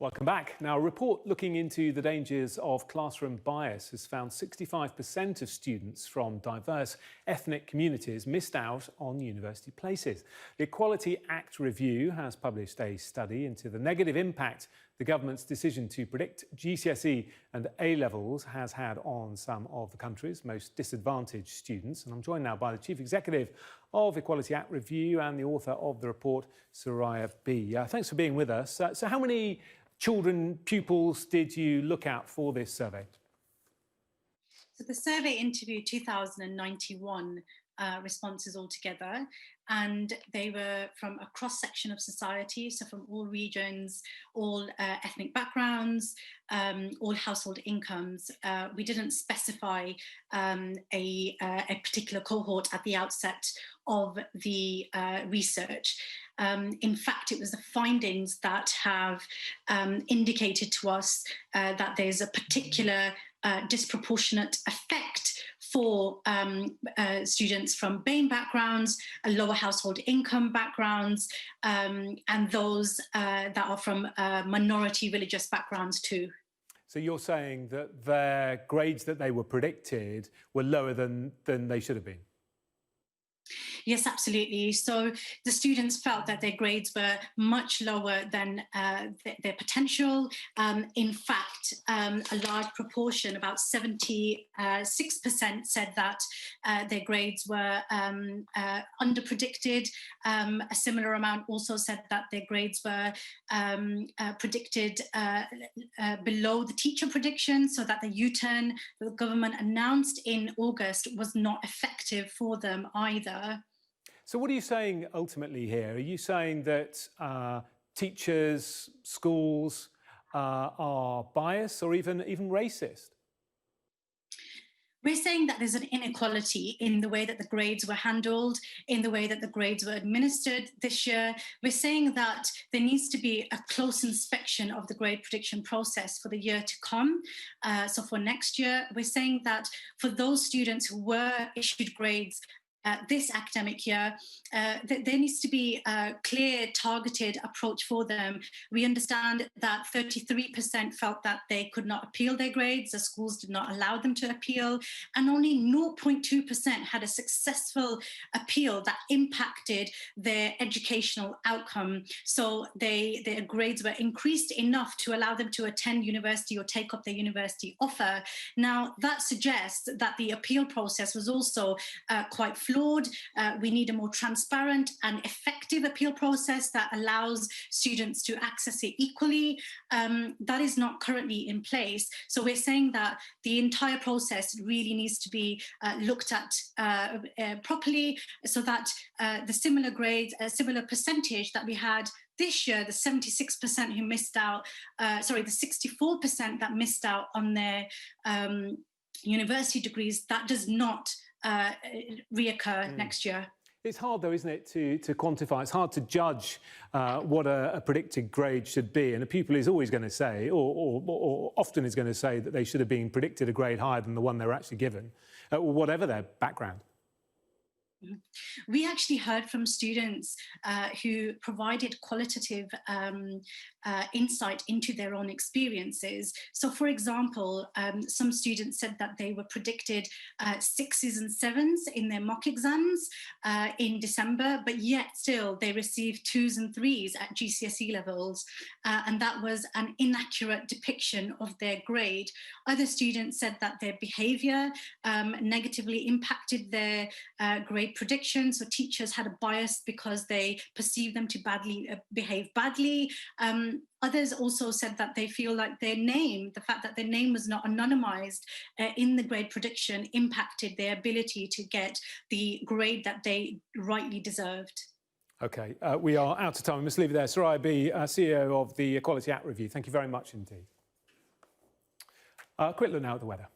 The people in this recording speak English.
Welcome back. Now, a report looking into the dangers of classroom bias has found 65% of students from diverse ethnic communities missed out on university places. The Equality Act Review has published a study into the negative impact the government's decision to predict GCSE and A-levels has had on some of the country's most disadvantaged students. And I'm joined now by the Chief Executive of Equality Act Review and the author of the report, Suriyah Bi. Thanks for being with us. So how many children, pupils did you look at for this survey? So the survey interviewed 2,091 responses altogether, and they were from a cross-section of society, so from all regions, all ethnic backgrounds, all household incomes. We didn't specify a particular cohort at the outset of the research. In fact, it was the findings that have indicated to us that there's a particular disproportionate effect for students from BAME backgrounds, lower household income backgrounds, and those that are from minority religious backgrounds too. So you're saying that their grades that they were predicted were lower than they should have been? Yes, absolutely. So the students felt that their grades were much lower than their potential. In fact, a large proportion, about 76%, said that their grades were underpredicted. A similar amount also said that their grades were predicted below the teacher prediction, so that the U-turn that the government announced in August was not effective for them either. So what are you saying ultimately here? Are you saying that teachers, schools are biased or even racist? We're saying that there's an inequality in the way that the grades were handled, in the way that the grades were administered this year. We're saying that there needs to be a close inspection of the grade prediction process for the year to come. So for next year, we're saying that for those students who were issued grades this academic year, there needs to be a clear, targeted approach for them. We understand that 33% felt that they could not appeal their grades, the schools did not allow them to appeal, and only 0.2% had a successful appeal that impacted their educational outcome. So their grades were increased enough to allow them to attend university or take up their university offer. Now, that suggests that the appeal process was also quite flawed. We need a more transparent and effective appeal process that allows students to access it equally. That is not currently in place. So we're saying that the entire process really needs to be looked at properly, so that the similar grades, a similar percentage that we had this year, the 76% who missed out, the 64% that missed out on their university degrees, that does not reoccur next year. It's hard though, isn't it, to quantify. It's hard to judge what a predicted grade should be. And a pupil is always going to say, or often is going to say, that they should have been predicted a grade higher than the one they were actually given, whatever their background. We actually heard from students who provided qualitative insight into their own experiences. So, for example, some students said that they were predicted 6s and 7s in their mock exams in December, but yet still they received 2s and 3s at GCSE levels, and that was an inaccurate depiction of their grade. Other students said that their behaviour negatively impacted their grade prediction, so teachers had a bias because they perceived them to behave badly. Others also said that they feel like their name, the fact that their name was not anonymized in the grade prediction, impacted their ability to get the grade that they rightly deserved. OK, we are out of time. We must leave it there. Suriyah Bi, CEO of the Equality Act Review. Thank you very much indeed. Quick look now at the weather.